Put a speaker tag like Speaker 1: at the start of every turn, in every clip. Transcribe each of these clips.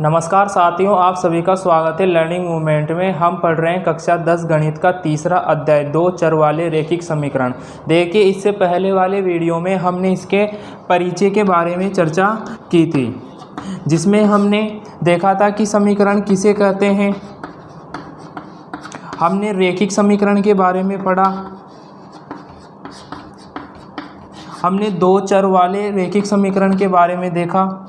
Speaker 1: नमस्कार साथियों, आप सभी का स्वागत है लर्निंग मूवमेंट में। हम पढ़ रहे हैं कक्षा 10 गणित का तीसरा अध्याय दो चर वाले रैखिक समीकरण। देखिए, इससे पहले वाले वीडियो में हमने इसके परिचय के बारे में चर्चा की थी, जिसमें हमने देखा था कि समीकरण किसे कहते हैं। हमने रैखिक समीकरण के बारे में पढ़ा, हमने दो चर वाले रैखिक समीकरण के बारे में देखा,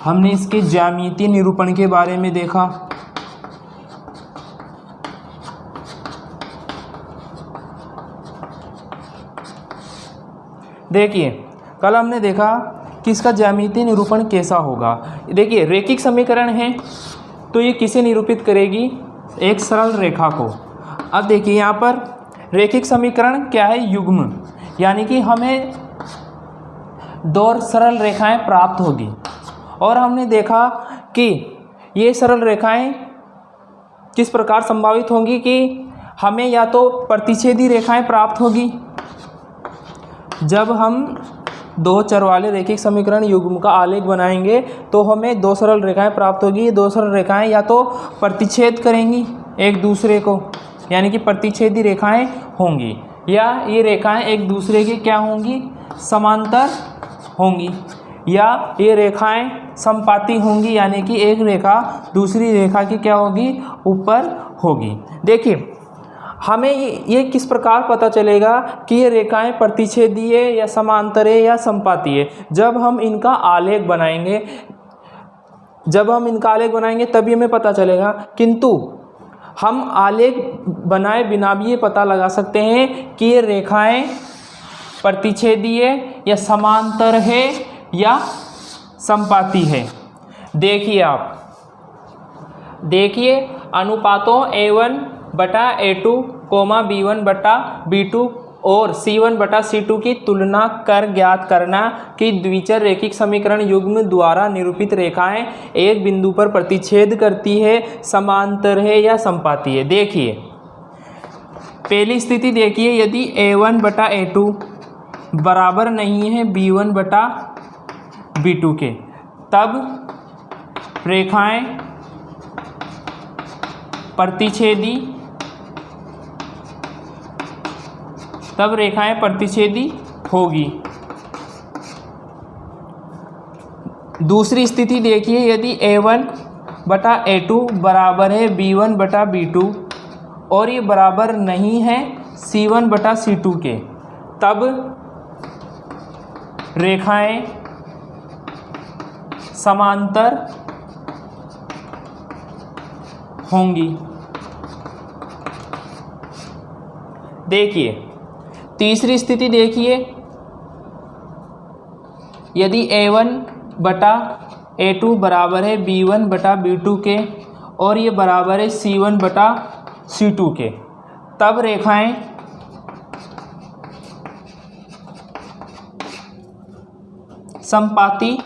Speaker 1: हमने इसके ज्यामितीय निरूपण के बारे में देखा, देखिए कल हमने देखा कि इसका ज्यामितीय निरूपण कैसा होगा। देखिए, रैखिक समीकरण है तो ये किसे निरूपित करेगी? एक सरल रेखा को। अब देखिए यहाँ पर रैखिक समीकरण क्या है? युग्म, यानी कि हमें दो सरल रेखाएं प्राप्त होगी। और हमने देखा कि ये सरल रेखाएं किस प्रकार संभावित होंगी कि हमें या तो प्रतिच्छेदी रेखाएं प्राप्त होगी, जब हम दो चर वाले रैखिक समीकरण युग्म का आलेख बनाएंगे तो हमें दो सरल रेखाएं प्राप्त होगी। ये दो सरल रेखाएं या तो प्रतिच्छेद करेंगी एक दूसरे को, यानी कि प्रतिच्छेदी रेखाएं होंगी, या ये रेखाएं एक दूसरे के क्या होंगी? समांतर होंगी, या ये रेखाएं समपाती होंगी, यानी कि एक रेखा दूसरी रेखा की क्या होगी? ऊपर होगी। देखिए, हमें ये किस प्रकार पता चलेगा कि ये रेखाएं प्रतिच्छेदी है या समांतर है या समपाती है? जब हम इनका आलेख बनाएंगे तभी हमें पता चलेगा। किंतु हम आलेख बनाए बिना भी ये पता लगा सकते हैं कि ये रेखाएं प्रतिच्छेदी है या समांतर है या समपाती है। देखिए, आप देखिए अनुपातों A1 बटा A2, B1 बटा B2 और C1 बटा C2 की तुलना कर ज्ञात करना कि द्विचर रैखिक समीकरण युग्म द्वारा निरूपित रेखाएं एक बिंदु पर प्रतिच्छेद करती है, समांतर है या समपाती है। देखिए, पहली स्थिति देखिए, यदि A1 बटा A2 बराबर नहीं है B1 बटा B2 के, तब रेखाएं प्रतिच्छेदी होगी। दूसरी स्थिति देखिए, यदि A1 बटा A2 बराबर है B1 बटा B2 और ये बराबर नहीं है C1 बटा C2 के, तब रेखाएं समांतर होंगी। देखिए, तीसरी स्थिति देखिए, यदि A1 बटा A2 बराबर है B1 बटा B2 के और ये बराबर है C1 बटा C2 के, तब रेखाएं समपाती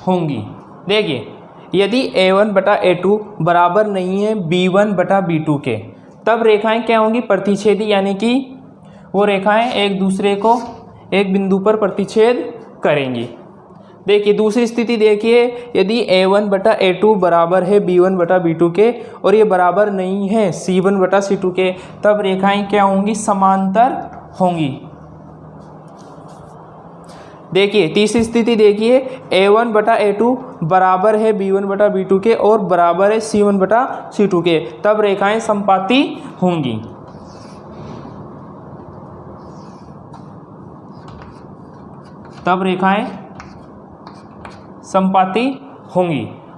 Speaker 1: होंगी। देखिए, यदि A1 बटा A2 बराबर नहीं है B1 बटा B2 के, तब रेखाएं क्या होंगी? प्रतिच्छेदी, यानी कि वो रेखाएं एक दूसरे को एक बिंदु पर प्रतिच्छेद करेंगी। देखिए, दूसरी स्थिति देखिए, यदि A1 बटा A2 बराबर है B1 बटा B2 के और ये बराबर नहीं है C1 बटा C2 के, तब रेखाएं क्या होंगी? समांतर होंगी। देखिए, तीसरी स्थिति देखिए, A1 बटा A2 बराबर है B1 बटा B2 के और बराबर है C1 बटा C2 के, तब रेखाएं समपाती होंगी।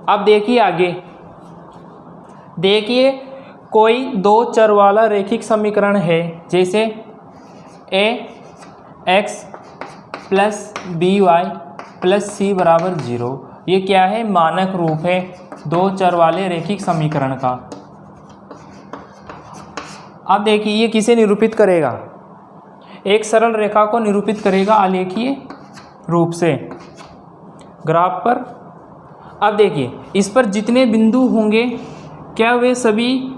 Speaker 1: अब देखिए आगे, देखिए कोई दो चर वाला रैखिक समीकरण है, जैसे ax plus by plus c बराबर 0। ये क्या है? मानक रूप है दो चर वाले रैखिक समीकरण का। अब देखिए, ये किसे निरूपित करेगा? एक सरल रेखा को निरूपित करेगा आलेखीय रूप से ग्राफ पर। अब देखिए इस पर जितने बिंदु होंगे क्या वे सभी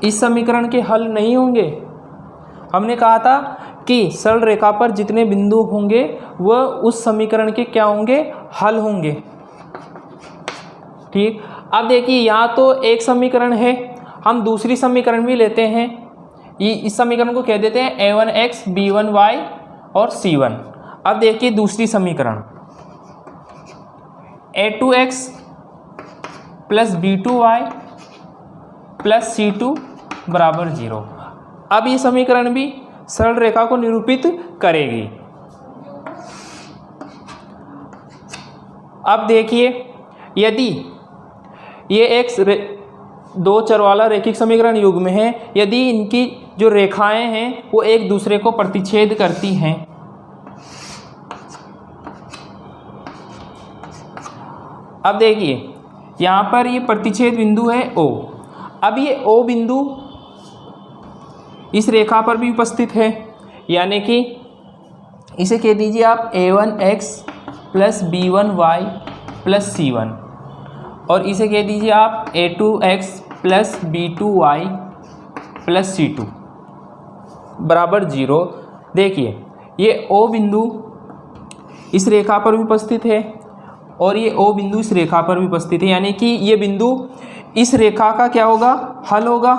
Speaker 1: इस समीकरण के हल नहीं होंगे? हमने कहा था कि सरल रेखा पर जितने बिंदु होंगे वह उस समीकरण के क्या होंगे? हल होंगे। ठीक, अब देखिए यहाँ तो एक समीकरण है, हम दूसरी समीकरण भी लेते हैं। ये इस समीकरण को कह देते हैं a1x b1y और c1। अब देखिए दूसरी समीकरण a2x plus b2y plus c2 बराबर 0। अब ये समीकरण भी सरल रेखा को निरूपित करेगी। अब देखिए यदि ये एक दो चर वाला रैखिक समीकरण युग्म है, यदि इनकी जो रेखाएं हैं वो एक दूसरे को प्रतिच्छेद करती हैं, अब देखिए यहाँ पर ये प्रतिच्छेद बिंदु है O। अब ये O बिंदु इस रेखा पर भी उपस्थित है, यानी कि इसे कह दीजिए आप a1x plus b1y plus c1 और इसे कह दीजिए आप a2x plus b2y plus c2 बराबर 0। देखिए ये O बिंदु इस रेखा पर भी उपस्थित है और ये O बिंदु इस रेखा पर भी उपस्थित है, यानी कि ये बिंदु इस रेखा का क्या होगा? हल होगा।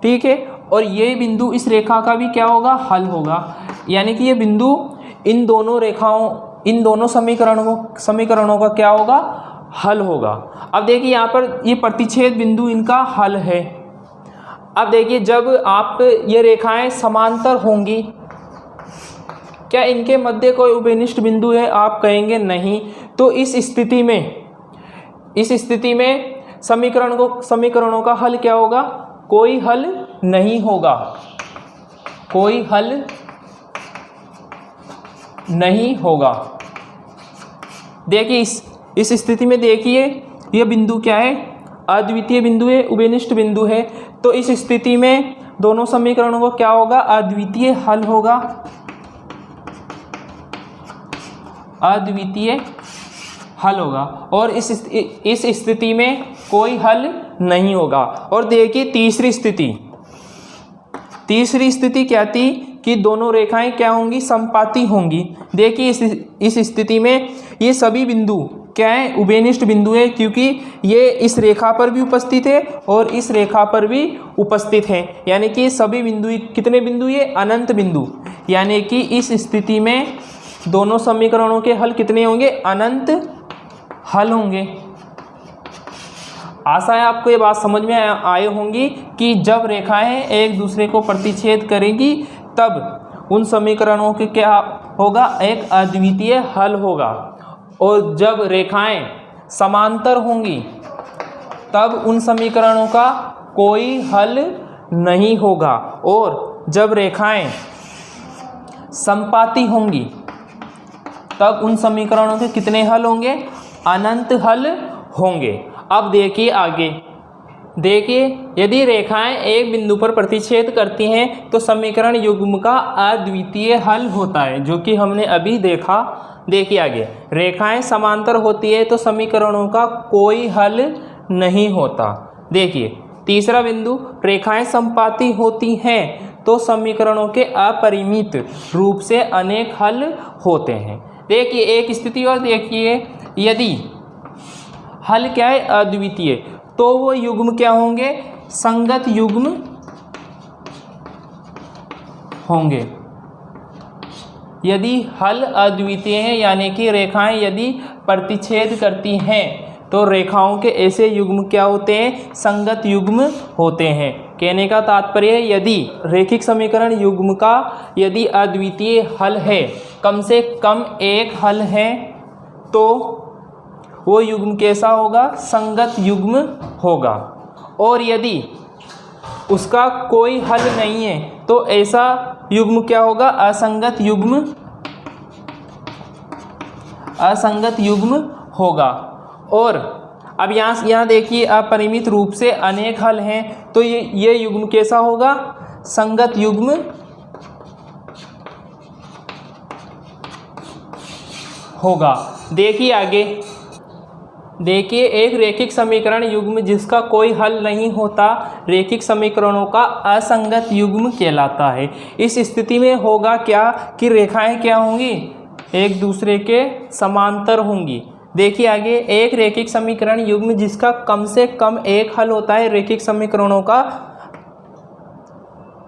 Speaker 1: ठीक है, और ये बिंदु इस रेखा का भी क्या होगा? हल होगा, यानी कि ये बिंदु इन दोनों रेखाओं, इन दोनों समीकरणों का क्या होगा? हल होगा। अब देखिए यहाँ पर ये प्रतिच्छेद बिंदु इनका हल है। अब देखिए जब आप ये रेखाएं समांतर होंगी, क्या इनके मध्य कोई उभयनिष्ठ बिंदु है? आप कहेंगे नहीं। तो इस स्थिति में समीकरणों का हल क्या होगा? कोई हल नहीं होगा, कोई हल नहीं होगा। देखिए इस स्थिति में देखिए यह बिंदु क्या है? अद्वितीय बिंदु है, उभयनिष्ठ बिंदु है। तो इस स्थिति में दोनों समीकरणों को क्या होगा? अद्वितीय हल होगा, अद्वितीय हल होगा। और इस स्थिति में कोई हल नहीं होगा। और देखिए तीसरी स्थिति क्या थी कि दोनों रेखाएं क्या होंगी? समपाती होंगी। देखिए इस स्थिति में ये सभी बिंदु क्या है? उभयनिष्ठ बिंदु है, क्योंकि ये इस रेखा पर भी उपस्थित है और इस रेखा पर भी उपस्थित है, यानी कि सभी बिंदु कितने बिंदु? ये अनंत बिंदु। यानी कि इस स्थिति में दोनों समीकरणों के हल कितने होंगे? अनंत हल होंगे। आशा है आपको ये बात समझ में आए होंगी कि जब रेखाएं एक दूसरे को प्रतिच्छेद करेंगी तब उन समीकरणों के क्या होगा? एक अद्वितीय हल होगा। और जब रेखाएं समांतर होंगी तब उन समीकरणों का कोई हल नहीं होगा। और जब रेखाएं समपाती होंगी तब उन समीकरणों के कितने हल होंगे? अनंत हल होंगे। अब देखिए आगे, देखिए यदि रेखाएं एक बिंदु पर प्रतिच्छेद करती हैं तो समीकरण युग्म का अद्वितीय हल होता है, जो कि हमने अभी देखा। देखिए आगे, रेखाएं समांतर होती है तो समीकरणों का कोई हल नहीं होता। देखिए तीसरा बिंदु, रेखाएं समपाती होती हैं तो समीकरणों के अपरिमित रूप से अनेक हल होते हैं। देखिए एक स्थिति और देखिए, यदि हल क्या है? अद्वितीय, तो वो युग्म क्या होंगे? संगत युग्म होंगे। यदि हल अद्वितीय है, यानी कि रेखाएं यदि प्रतिच्छेद करती हैं तो रेखाओं के ऐसे युग्म क्या होते हैं? संगत युग्म होते हैं। कहने का तात्पर्य है यदि रैखिक समीकरण युग्म का यदि अद्वितीय हल है, कम से कम एक हल है, तो वो युग्म कैसा होगा? संगत युग्म होगा। और यदि उसका कोई हल नहीं है तो ऐसा युग्म क्या होगा? असंगत युग्म होगा। और अब यहाँ देखिए अपरिमित रूप से अनेक हल हैं, तो ये युग्म कैसा होगा? संगत युग्म होगा। देखिए आगे, देखिए एक रैखिक समीकरण युग्म जिसका कोई हल नहीं होता रैखिक समीकरणों का असंगत युग्म कहलाता है। इस स्थिति में होगा क्या कि रेखाएं क्या होंगी, एक दूसरे के समांतर होंगी। देखिए आगे, एक रैखिक समीकरण युग्म जिसका कम से कम एक हल होता है रैखिक समीकरणों का,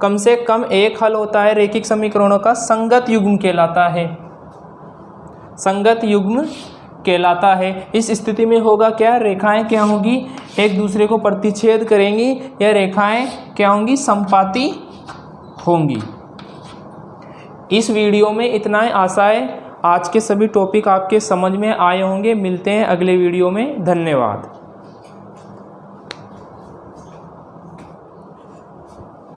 Speaker 1: कम से कम एक हल होता है रैखिक समीकरणों का संगत युग्म कहलाता है, संगत युग्म कहलाता है। इस स्थिति में होगा क्या, रेखाएं क्या होंगी, एक दूसरे को प्रतिच्छेद करेंगी या रेखाएं क्या होंगी, समपाती होंगी। इस वीडियो में इतना ही। आशा है आज के सभी टॉपिक आपके समझ में आए होंगे। मिलते हैं अगले वीडियो में। धन्यवाद।